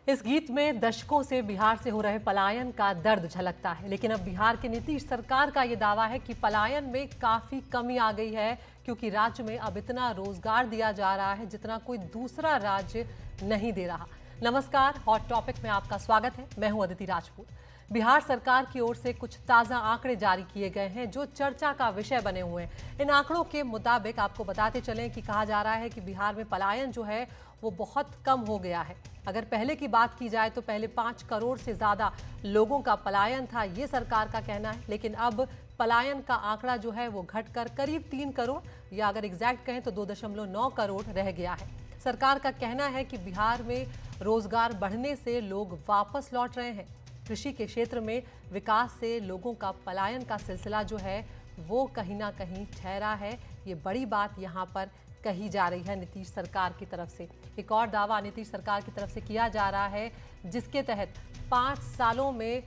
इस गीत में दशकों से बिहार से हो रहे पलायन का दर्द झलकता है, लेकिन अब बिहार की नीतीश सरकार का ये दावा है कि पलायन में काफी कमी आ गई है, क्योंकि राज्य में अब इतना रोजगार दिया जा रहा है जितना कोई दूसरा राज्य नहीं दे रहा। नमस्कार, हॉट टॉपिक में आपका स्वागत है। मैं हूं अदिति राजपूत। बिहार सरकार की ओर से कुछ ताज़ा आंकड़े जारी किए गए हैं जो चर्चा का विषय बने हुए हैं। इन आंकड़ों के मुताबिक आपको बताते चलें कि कहा जा रहा है कि बिहार में पलायन जो है वो बहुत कम हो गया है। अगर पहले की बात की जाए तो पहले 5 करोड़ से ज़्यादा लोगों का पलायन था, ये सरकार का कहना है, लेकिन अब पलायन का आंकड़ा जो है वो घटकर करीब 3 करोड़ या अगर एग्जैक्ट कहें तो 2.9 करोड़ रह गया है। सरकार का कहना है कि बिहार में रोजगार बढ़ने से लोग वापस लौट रहे हैं। कृषि के क्षेत्र में विकास से लोगों का पलायन का सिलसिला जो है वो कहीं ना कहीं ठहरा है। ये बड़ी बात यहाँ पर कही जा रही है नीतीश सरकार की तरफ से। एक और दावा नीतीश सरकार की तरफ से किया जा रहा है, जिसके तहत 5 सालों में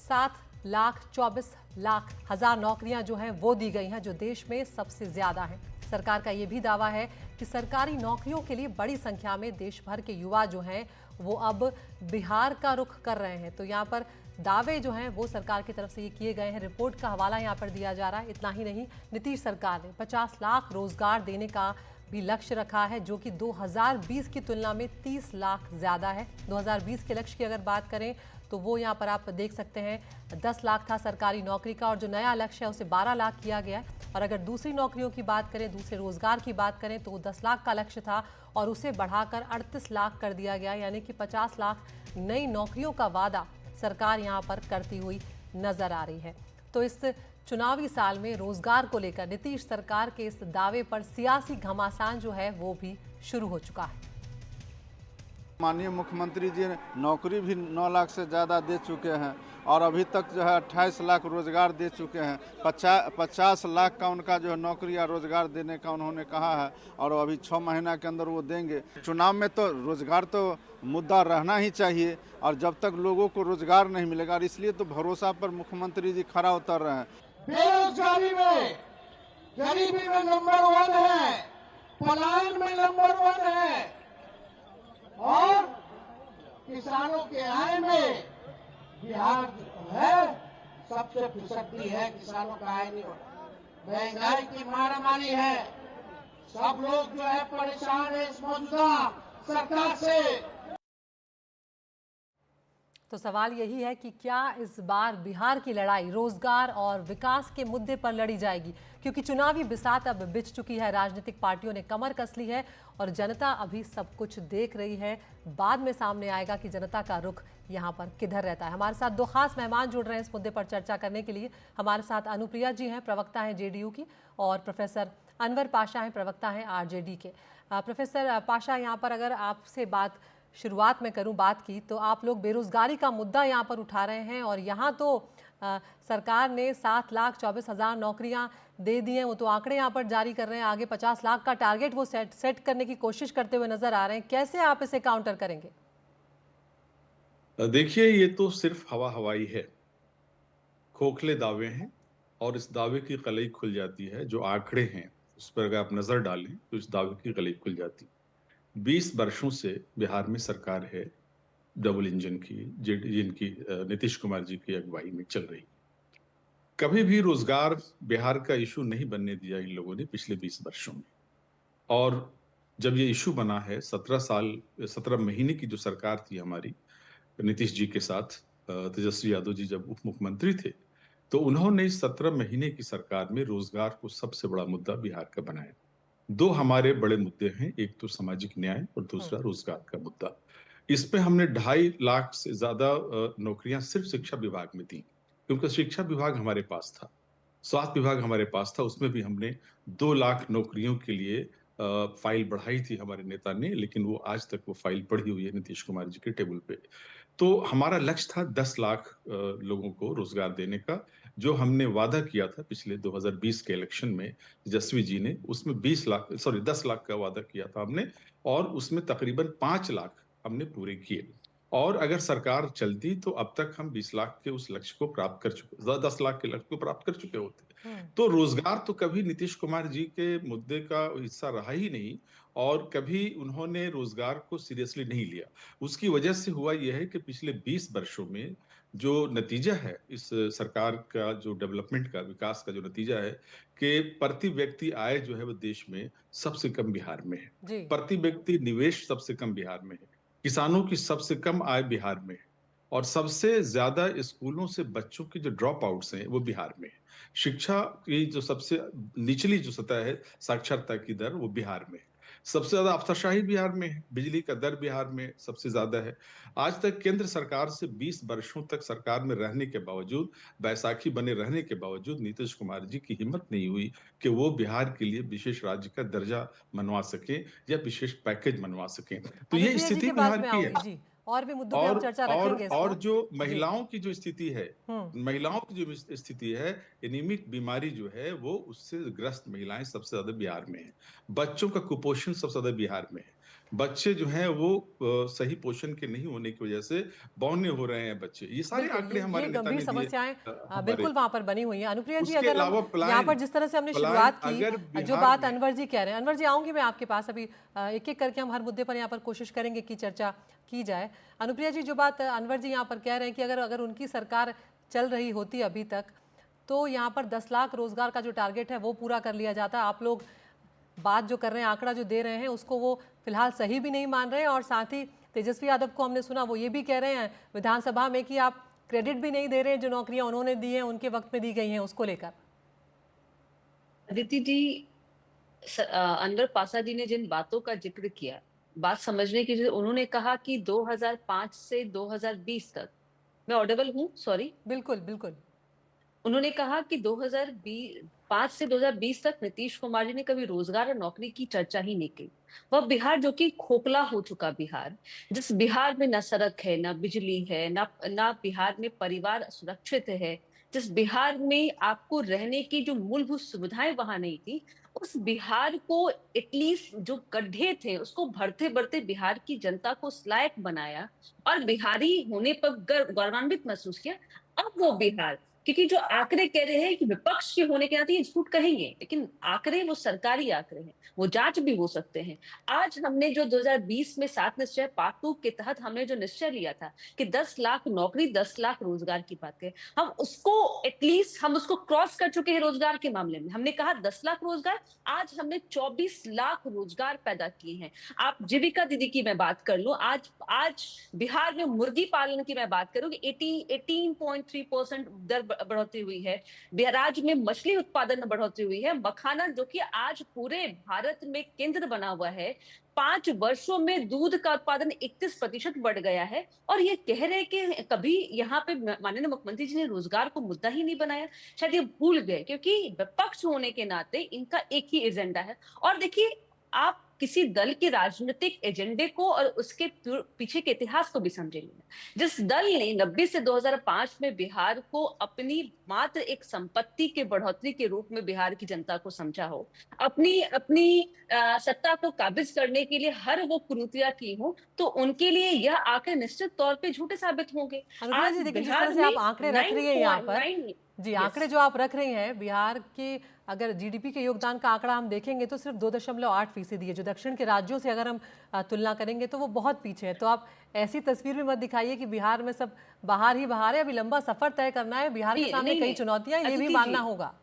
7,24,00,000 नौकरियां जो हैं वो दी गई हैं, जो देश में सबसे ज़्यादा हैं। सरकार का ये भी दावा है कि सरकारी नौकरियों के लिए बड़ी संख्या में देश भर के युवा जो हैं वो अब बिहार का रुख कर रहे हैं। तो यहाँ पर दावे जो हैं वो सरकार की तरफ से ये किए गए हैं। रिपोर्ट का हवाला यहाँ पर दिया जा रहा है। इतना ही नहीं, नीतीश सरकार ने 50 लाख रोजगार देने का भी लक्ष्य रखा है, जो कि 2020 की तुलना में 30 लाख ज़्यादा है। 2020 के लक्ष्य की अगर बात करें तो वो यहाँ पर आप देख सकते हैं 10 लाख था सरकारी नौकरी का, और जो नया लक्ष्य है उसे 12 लाख किया गया है। और अगर दूसरी नौकरियों की बात करें, दूसरे रोजगार की बात करें तो 10 लाख का लक्ष्य था और उसे बढ़ाकर 38 लाख कर दिया गया, यानी कि 50 लाख नई नौकरियों का वादा सरकार यहाँ पर करती हुई नजर आ रही है। तो इस चुनावी साल में रोजगार को लेकर नीतीश सरकार के इस दावे पर सियासी घमासान जो है वो भी शुरू हो चुका है। माननीय मुख्यमंत्री जी नौकरी भी 9 लाख से ज़्यादा दे चुके हैं और अभी तक जो है 28 लाख रोजगार दे चुके हैं। 50 लाख का उनका जो है नौकरी या रोजगार देने का उन्होंने कहा है और अभी 6 महीना के अंदर वो देंगे। चुनाव में तो रोजगार तो मुद्दा रहना ही चाहिए और जब तक लोगों को रोजगार नहीं मिलेगा, और इसलिए तो भरोसा पर मुख्यमंत्री जी खरा उतर रहे हैं। बेरोजगारी में, गरीबी में नंबर 1 है, पलायन में नंबर 1 है और किसानों के आय में बिहार है सबसे पिछड़ी है। किसानों का आय नहीं होता, महंगाई की मारामारी है, सब लोग जो है परेशान है इस मौजूदा सरकार से। तो सवाल यही है कि क्या इस बार बिहार की लड़ाई रोजगार और विकास के मुद्दे पर लड़ी जाएगी, क्योंकि चुनावी बिसात अब बिछ चुकी है। राजनीतिक पार्टियों ने कमर कस ली है और जनता अभी सब कुछ देख रही है। बाद में सामने आएगा कि जनता का रुख यहाँ पर किधर रहता है। हमारे साथ 2 खास मेहमान जुड़ रहे हैं इस मुद्दे पर चर्चा करने के लिए। हमारे साथ अनुप्रिया जी हैं, प्रवक्ता हैं जेडीयू की, और प्रोफेसर अनवर पाशा हैं, प्रवक्ता हैं आरजेडी के। प्रोफेसर पाशा, यहाँ पर अगर आपसे शुरुआत में करूं बात की, तो आप लोग बेरोजगारी का मुद्दा यहाँ पर उठा रहे हैं और यहाँ तो सरकार ने 7,24,000 नौकरियां दे दी हैं। वो तो आंकड़े यहाँ पर जारी कर रहे हैं, आगे 50 लाख का टारगेट वो सेट करने की कोशिश करते हुए नजर आ रहे हैं। कैसे आप इसे काउंटर करेंगे? देखिए, ये तो सिर्फ हवाई है, खोखले दावे हैं और इस दावे की कलई खुल जाती है। जो आंकड़े हैं उस पर अगर आप नजर डालें तो इस दावे की कलई खुल जाती है। 20 वर्षों से बिहार में सरकार है डबल इंजन की, जिनकी नीतीश कुमार जी की अगुवाई में चल रही। कभी भी रोजगार बिहार का इशू नहीं बनने दिया इन लोगों ने पिछले 20 वर्षों में। और जब ये इशू बना है, 17 महीने की जो सरकार थी हमारी नीतीश जी के साथ, तेजस्वी यादव जी जब उप मुख्यमंत्री थे, तो उन्होंने इस 17 महीने की सरकार में रोजगार को सबसे बड़ा मुद्दा बिहार का बनाया। 2 हमारे बड़े मुद्दे हैं, एक तो सामाजिक न्याय और दूसरा रोजगार का मुद्दा। इस पे हमने 2.5 लाख से ज्यादा नौकरियां सिर्फ शिक्षा विभाग में दी, क्योंकि शिक्षा विभाग हमारे पास था, स्वास्थ्य विभाग हमारे पास था। उसमें भी हमने 2 लाख नौकरियों के लिए फाइल बढ़ाई थी हमारे नेता ने, लेकिन वो आज तक वो फाइल पड़ी हुई है नीतीश कुमार जी के टेबल पे। तो हमारा लक्ष्य था 10 लाख लोगों को रोजगार देने का, जो हमने वादा किया था पिछले 2020 के इलेक्शन में तेजस्वी जी ने। उसमें 10 लाख का वादा किया था हमने और उसमें तकरीबन 5 लाख हमने पूरे किए। और अगर सरकार चलती तो अब तक हम 20 लाख के उस लक्ष्य को प्राप्त कर चुके, 10 लाख के लक्ष्य को प्राप्त कर चुके होते। तो रोजगार तो कभी नीतीश कुमार जी के मुद्दे का हिस्सा रहा ही नहीं, और कभी उन्होंने रोजगार को सीरियसली नहीं लिया। उसकी वजह से हुआ यह है कि पिछले 20 वर्षों में जो नतीजा है इस सरकार का, जो डेवलपमेंट का, विकास का जो नतीजा है, कि प्रति व्यक्ति आय जो है वो देश में सबसे कम बिहार में है, जी। प्रति व्यक्ति निवेश सबसे कम बिहार में है, किसानों की सबसे कम आय बिहार में है, और सबसे ज्यादा स्कूलों से बच्चों के जो ड्रॉप आउट्स हैं वो बिहार में है। शिक्षा की जो सबसे निचली जो सतह है, साक्षरता की दर, वो बिहार में है। सबसे ज्यादा अफसरशाही बिहार में है, बिजली का दर बिहार में सबसे ज्यादा है। आज तक केंद्र सरकार से 20 वर्षों तक सरकार में रहने के बावजूद, बैसाखी बने रहने के बावजूद, नीतीश कुमार जी की हिम्मत नहीं हुई कि वो बिहार के लिए विशेष राज्य का दर्जा मनवा सके या विशेष पैकेज मनवा सके। तो ये अनुप्रिया जी स्थिति के पास बिहार में की है। आऊंगी जी, और भी मुद्दों पे हम चर्चा रखेंगे इस और पर। जो जी। महिलाओं की जो स्थिति है, महिलाओं की जो स्थिति है, एनीमिक बीमारी जो है, वो उससे ग्रस्त महिलाएं सबसे ज्यादा बिहार में है। बच्चों का कुपोषण सबसे ज्यादा बिहार में है। बच्चे जो हैं वो सही पोषण के नहीं होने की वजह से बौने हो रहे हैं बच्चे। ये सारे बिल्कुल, आंकड़े ये हमारे नेता गंभीर ने दिए। समस्याएं हमारे बिल्कुल वहां पर बनी हुई हैं। अनुप्रिया जी, उसके अगर हम अलावा यहाँ पर पलायन, जिस तरह से हमने पलायन शुरुआत अगर की, जो बिहार बात में, अनवर जी कह रहे हैं, अनवर जी आऊंगी मैं आपके पास अभी, एक एक करके हम हर मुद्दे पर यहाँ पर कोशिश करेंगे कि चर्चा की जाए। अनुप्रिया जी, जो बात अनवर जी यहाँ पर कह रहे हैं कि अगर अगर उनकी सरकार चल रही होती अभी तक, तो यहाँ पर 10 लाख रोजगार का जो टारगेट है वो पूरा कर लिया जाता। आप लोग बात जो कर रहे हैं, आंकड़ा जो दे रहे हैं, उसको वो फिलहाल सही भी नहीं मान रहे हैं, और साथ ही तेजस्वी यादव को हमने सुना, वो ये भी कह रहे हैं विधानसभा में कि आप क्रेडिट भी नहीं दे रहे हैं, जो नौकरियां उन्होंने दी हैं उनके वक्त में दी गई हैं उसको लेकर। अदिति जी, अनवर पासा जी ने जिन बातों का जिक्र किया, बात समझने की, उन्होंने कहा कि 2005 से 2020 तक, मैं ऑडिबल हूँ? सॉरी। बिल्कुल बिल्कुल। उन्होंने कहा कि 2005 से 2020 तक नीतीश कुमार जी ने कभी रोजगार और नौकरी की चर्चा ही नहीं की। वह बिहार जो कि खोखला हो चुका बिहार, जिस बिहार में न सड़क है, न बिजली है, न बिहार में परिवार सुरक्षित है, जिस बिहार में आपको रहने की जो मूलभूत सुविधाएं वहां नहीं थी, उस बिहार को एटलीस्ट जो गड्ढे थे उसको भरते भरते बिहार की जनता को उस लायक बनाया और बिहारी होने पर गौरवान्वित महसूस किया। अब वो बिहार, क्योंकि जो आंकड़े कह रहे हैं कि विपक्ष के होने के नाते ये झूठ कहेंगे, लेकिन आंकड़े वो सरकारी आंकड़े हैं, वो जांच भी हो सकते हैं। आज हमने जो 2020 में 7 निश्चय पार्ट 2 के तहत हमने जो निश्चय लिया था कि 10 लाख नौकरी, 10 लाख रोजगार की बात करें, हम उसको एटलीस्ट हम उसको क्रॉस कर चुके हैं। रोजगार के मामले में हमने कहा 10 लाख रोजगार, आज हमने 24 लाख रोजगार पैदा किए हैं। आप जीविका दीदी की मैं बात कर लूं, आज बिहार में मुर्गी पालन की मैं बात करूं कि 18.3% दर बढ़ोतरी हुई है। राज्य में मछली उत्पादन में बढ़ोतरी हुई है। मखाना जो कि आज पूरे भारत में केंद्र बना हुआ है, 5 वर्षों में दूध का उत्पादन 31% बढ़ गया है। और ये कह रहे कि कभी यहाँ पे माननीय मुख्यमंत्री जी ने रोजगार को मुद्दा ही नहीं बनाया। शायद ये भूल गए, क्योंकि विपक्ष होने के नाते इनका एक ही एजेंडा है। और देखिए, आप किसी दल के राजनीतिक एजेंडे को और उसके पीछे के इतिहास को भी समझेंगे। जिस दल ने 90 से 2005 में बिहार को अपनी मात्र एक संपत्ति के बढ़ोतरी के रूप में बिहार की जनता को समझा हो, अपनी सत्ता को काबिज करने के लिए हर वो कुरीतियां की हो, तो उनके लिए यह आंकड़े निश्चित तौर पे झूठे साबित होंगे। अनुप्रिया जी, देखिए जिस तरह से आप आंकड़े रख रही हैं यहाँ पर, जी आंकड़े जो आप रख रही हैं, बिहार के अगर जीडीपी के योगदान का आंकड़ा हम देखेंगे तो सिर्फ 2.8% है, जो दक्षिण के राज्यों से अगर हम तुलना करेंगे तो वो बहुत पीछे है। तो आप ऐसी तस्वीर भी मत दिखाइए कि बिहार में सब बाहर ही बाहर है। अभी लंबा सफर तय करना है, बिहार के सामने कई चुनौतियां, ये भी मानना होगा।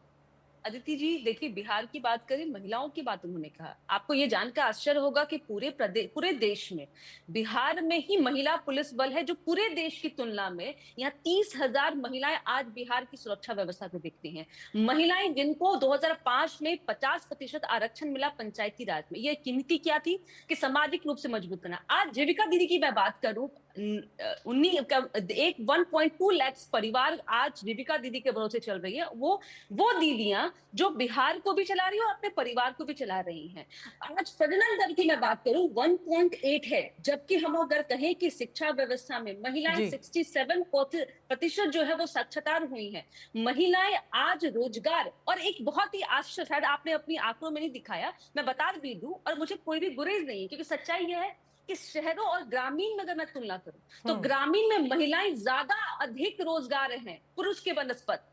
अदिति जी, देखिए, बिहार की बात करें, महिलाओं की बात उन्होंने कहा, आपको ये जानकर आश्चर्य होगा कि पूरे देश में बिहार में ही महिला पुलिस बल है, जो पूरे देश की तुलना में यहाँ 30,000 महिलाएं आज बिहार की सुरक्षा व्यवस्था को देखती हैं। महिलाएं जिनको 2005 में 50% आरक्षण मिला पंचायती राज में, ये कीमती क्या थी कि सामाजिक रूप से मजबूत करना। आज जीविका दीदी की मैं बात करूं, 1.2 लाख परिवार आज जीविका दीदी के भरोसे चल रही है। वो दीदियां जो बिहार को भी चला रही है और अपने परिवार को भी चला रही हैं। आज प्रजनन दर की मैं बात करूं 1.8 है, जबकि हम अगर कहें कि शिक्षा व्यवस्था में महिलाएं 67% जो है वो साक्षरता हुई है। महिलाएं आज रोजगार, और एक बहुत ही आश्चर्य, शायद आपने अपनी आंकड़ों में नहीं दिखाया, मैं बता भी दूं, और मुझे कोई भी गुरेज नहीं है, क्योंकि सच्चाई यह है कि शहरों और ग्रामीण में अगर मैं तुलना करूं तो ग्रामीण में महिलाएं ज्यादा अधिक रोजगार हैं पुरुष के बनस्पत।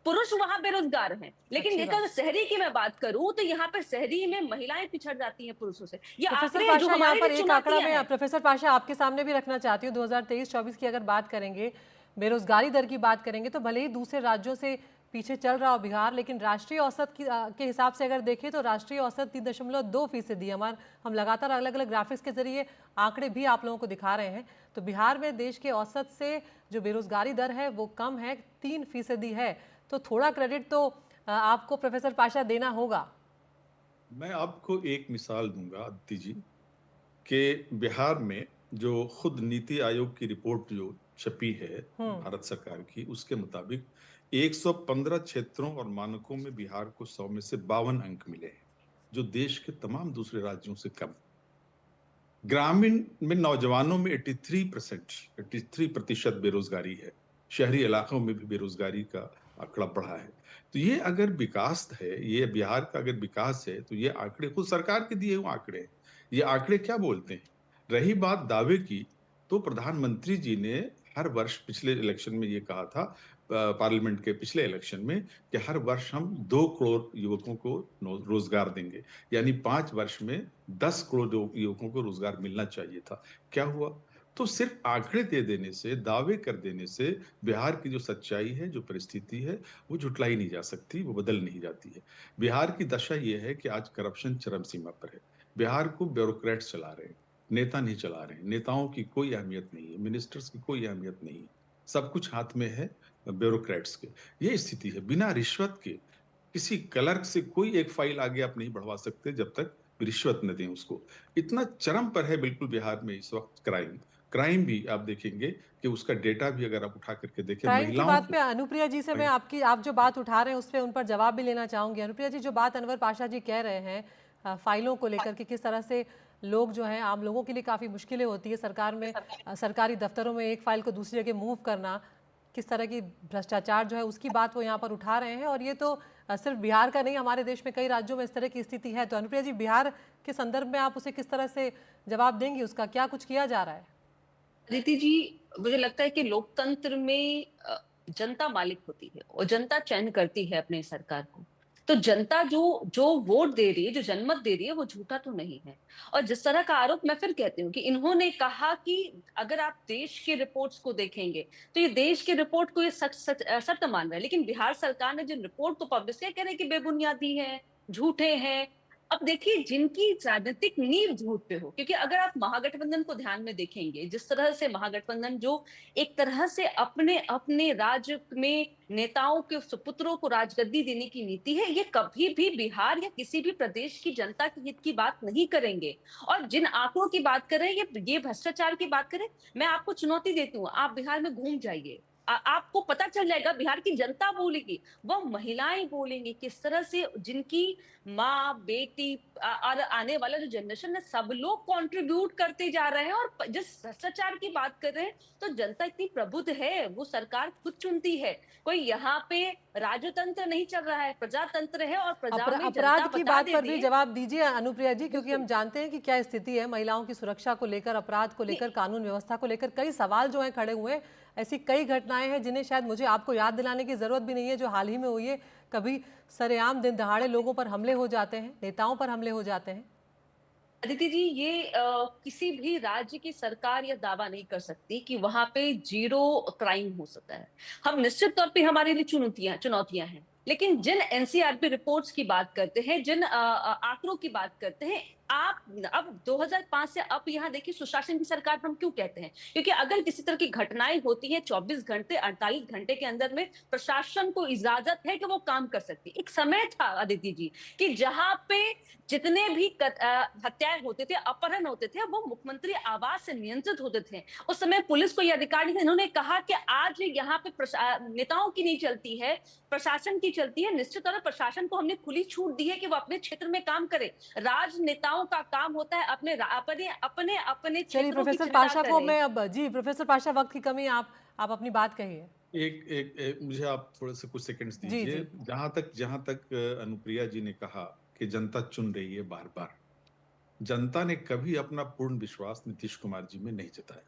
पुरुष वहां बेरोजगार हैं, लेकिन अगर शहरी की मैं बात करूं तो यहाँ पर शहरी में महिलाएं पिछड़ जाती हैं पुरुषों से। ये प्रोफेसर आंकड़े जो पाशा, यहाँ हमारे पर लिए एक आंकड़ा चुनौतियां मैं हैं। प्रोफेसर पाशा आपके सामने भी रखना चाहती हूँ। 2023-24 की अगर बात करेंगे, बेरोजगारी दर की बात करेंगे, तो भले ही दूसरे राज्यों से पीछे चल रहा हो बिहार, लेकिन राष्ट्रीय औसत के हिसाब से अगर देखें तो राष्ट्रीय औसत 3.2% है। हम लगातार अलग अलग ग्राफिक्स के जरिए आंकड़े भी आप लोगों को दिखा रहे हैं। तो बिहार में देश के औसत से जो बेरोजगारी दर है वो कम है, 3% है। तो थोड़ा क्रेडिट तो आपको प्रोफेसर पाशा देना होगा। मैं आपको एक मिसाल दूंगा अदिति जी, कि बिहार में जो खुद नीति आयोग की रिपोर्ट जो छपी है भारत सरकार की, उसके मुताबिक 115 क्षेत्रों और मानकों में बिहार को 100 में से 52 अंक मिले हैं, जो देश के तमाम दूसरे राज्यों से कम। ग्रामीण में नौजवानों में 83% बेरोजगारी है। शहरी इलाकों में भी बेरोजगारी का आंकड़ा बढ़ा है। तो ये अगर विकास है, ये बिहार का अगर विकास है, तो ये आंकड़े खुद सरकार के दिए हुए आंकड़े हैं। ये आंकड़े क्या बोलते हैं? रही बात दावे की, तो प्रधानमंत्री जी ने हर वर्ष पिछले इलेक्शन में ये कहा था, पार्लियामेंट के पिछले इलेक्शन में, कि हर वर्ष हम 2 करोड़ युवकों को रोजगार देंगे, यानी 5 वर्ष में 10 करोड़ युवकों को रोजगार मिलना चाहिए था। क्या हुआ? तो सिर्फ आंकड़े दे देने से, दावे कर देने से बिहार की जो सच्चाई है, जो परिस्थिति है, वो झुटलाई नहीं जा सकती, वो बदल नहीं जाती है। बिहार की दशा ये है कि आज करप्शन चरम सीमा पर है। बिहार को ब्यूरोक्रेट्स चला रहे हैं, नेता नहीं चला रहे हैं। नेताओं की कोई अहमियत नहीं है, मिनिस्टर्स की कोई अहमियत नहीं है, सब कुछ हाथ में है ब्यूरोक्रेट्स के। ये स्थिति है। बिना रिश्वत के किसी क्लर्क से कोई एक फाइल आगे आप नहीं बढ़वा सकते जब तक रिश्वत न दें उसको। इतना चरम पर है बिल्कुल बिहार में इस वक्त क्राइम भी आप देखेंगे कि उसका डेटा भी अगर आप उठा करके देखें, क्राइम की महिलाओं बात को। पे अनुप्रिया जी से मैं आप जो बात उठा रहे हैं उस पर उन पर जवाब भी लेना चाहूंगी। अनुप्रिया जी, जो बात अनवर पाशा जी कह रहे हैं फाइलों को लेकर कि किस तरह से लोग जो हैं, आम लोगों के लिए काफ़ी मुश्किलें होती है सरकार में, सरकारी दफ्तरों में एक फाइल को दूसरी जगह मूव करना, किस तरह की भ्रष्टाचार जो है उसकी बात वो यहाँ पर उठा रहे हैं। और ये तो सिर्फ बिहार का नहीं, हमारे देश में कई राज्यों में इस तरह की स्थिति है। तो अनुप्रिया जी, बिहार के संदर्भ में आप उसे किस तरह से जवाब देंगी? उसका क्या कुछ किया जा रहा है? अदिति जी, मुझे लगता है कि लोकतंत्र में जनता मालिक होती है और जनता चयन करती है अपने सरकार को। तो जनता जो जो वोट दे रही है, जो जनमत दे रही है, वो झूठा तो नहीं है। और जिस तरह का आरोप, मैं फिर कहती हूँ कि इन्होंने कहा कि अगर आप देश के रिपोर्ट्स को देखेंगे तो ये देश के रिपोर्ट को ये सत्य मान रहे हैं, लेकिन बिहार सरकार ने जिन रिपोर्ट को पब्लिश किया, कह रहे हैं कि बेबुनियादी है, झूठे हैं। अब देखिए, जिनकी राजनीतिक नींव झूठ पे हो, क्योंकि अगर आप महागठबंधन को ध्यान में देखेंगे, जिस तरह से महागठबंधन जो एक तरह से अपने अपने राज्य में नेताओं के सुपुत्रों को राजगद्दी देने की नीति है, ये कभी भी बिहार या किसी भी प्रदेश की जनता के हित की बात नहीं करेंगे। और जिन आंकड़ों की बात करें, ये भ्रष्टाचार की बात करें, मैं आपको चुनौती देती हूँ, आप बिहार में घूम जाइए, आपको पता चल जाएगा, बिहार की जनता बोलेगी, वह महिलाएं बोलेंगी, किस तरह से जिनकी माँ, बेटी और आने वाला जो जनरेशन है, सब लोग कंट्रीब्यूट करते जा रहे हैं। और जिस भ्रष्टाचार की बात कर रहे हैं, तो जनता इतनी प्रबुद्ध है, वो सरकार खुद चुनती है। कोई यहाँ पे राजतंत्र नहीं चल रहा है, प्रजातंत्र है। और प्रजा में अपराध की बात पर भी जवाब दीजिए अनुप्रिया जी, क्योंकि हम जानते हैं कि क्या स्थिति है महिलाओं की सुरक्षा को लेकर, अपराध को लेकर, कानून व्यवस्था को लेकर कई सवाल जो हैं खड़े हुए हैं। ऐसी कई घटनाएं हैं जिन्हें शायद मुझे आपको याद दिलाने की जरूरत भी नहीं है, जो हाल ही में हुई है। कभी सरेआम दिन दहाड़े लोगों पर हमले हो जाते हैं, नेताओं पर हमले हो जाते हैं। अदिति जी, ये किसी भी राज्य की सरकार यह दावा नहीं कर सकती कि वहां पे जीरो क्राइम हो सकता है। हम निश्चित तौर पे, हमारे लिए चुनौतियां हैं, लेकिन जिन एनसीआरबी रिपोर्ट्स की बात करते हैं, जिन आंकड़ों की बात करते हैं, आप अब 2005 से अब यहाँ देखिए, सुशासन की सरकार हम क्यों कहते हैं? क्योंकि अगर किसी तरह की घटनाएं होती हैं, 24 घंटे 48 घंटे के अंदर में प्रशासन को इजाजत है कि वो काम कर सकती। एक समय था अदिति जी कि जहां पे जितने भी हत्याएं होते थे, अपहरण होते थे, वो मुख्यमंत्री आवास से नियंत्रित होते थे। उस समय पुलिस को यह अधिकार नहीं था। इन्होंने कहा कि आज यहाँ पे नेताओं की नहीं चलती है, प्रशासन की चलती है। निश्चित तौर पर प्रशासन को हमने खुली छूट दी है कि वो अपने क्षेत्र में काम करे। राजनेताओं का काम होता है अपने अपने चलिए प्रोफेसर पाशा को मैं अब, जी प्रोफेसर पाशा, वक्त की कमी, आप अपनी बात कहिए। एक मुझे आप थोड़े से कुछ सेकंड्स दीजिए। जहां तक अनुप्रिया जी ने कहा कि जनता चुन रही है बार बार, जनता ने कभी अपना पूर्ण विश्वास नीतीश कुमार जी में नहीं जताया।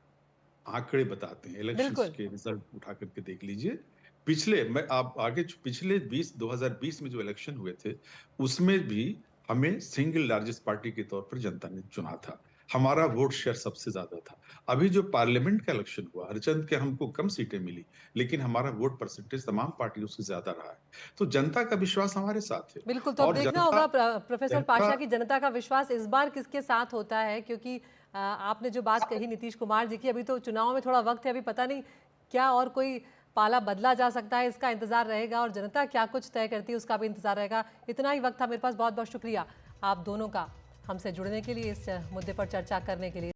आंकड़े बताते हैं, इलेक्शंस बिल्कुल। के रिजल्ट उठा करके देख लीजिए। पिछले 2020 में जो इलेक्शन हुए थे, उसमें भी हमें सिंगल लार्जेस्ट पार्टी के तौर पर जनता ने चुना था। हमारा वोट शेयर सबसे ज्यादा था। अभी जो पार्लियामेंट का इलेक्शन हुआ, हरचंद के हमको कम सीटें मिली, लेकिन हमारा वोट परसेंटेज तमाम पार्टियों से ज्यादा रहा है। तो जनता का विश्वास हमारे साथ है। बिल्कुल, तो अब और देखना जनता होगा प्रोफेसर जनता पाशा की जनता का विश्वास इस बार किसके साथ होता है, क्योंकि आपने जो बात कही नीतीश कुमार जी की, अभी तो चुनाव में थोड़ा वक्त है, अभी पता नहीं क्या और कोई पाला बदला जा सकता है, इसका इंतजार रहेगा, और जनता क्या कुछ तय करती है उसका भी इंतजार रहेगा। इतना ही वक्त था मेरे पास। बहुत बहुत शुक्रिया आप दोनों का हमसे जुड़ने के लिए, इस मुद्दे पर चर्चा करने के लिए।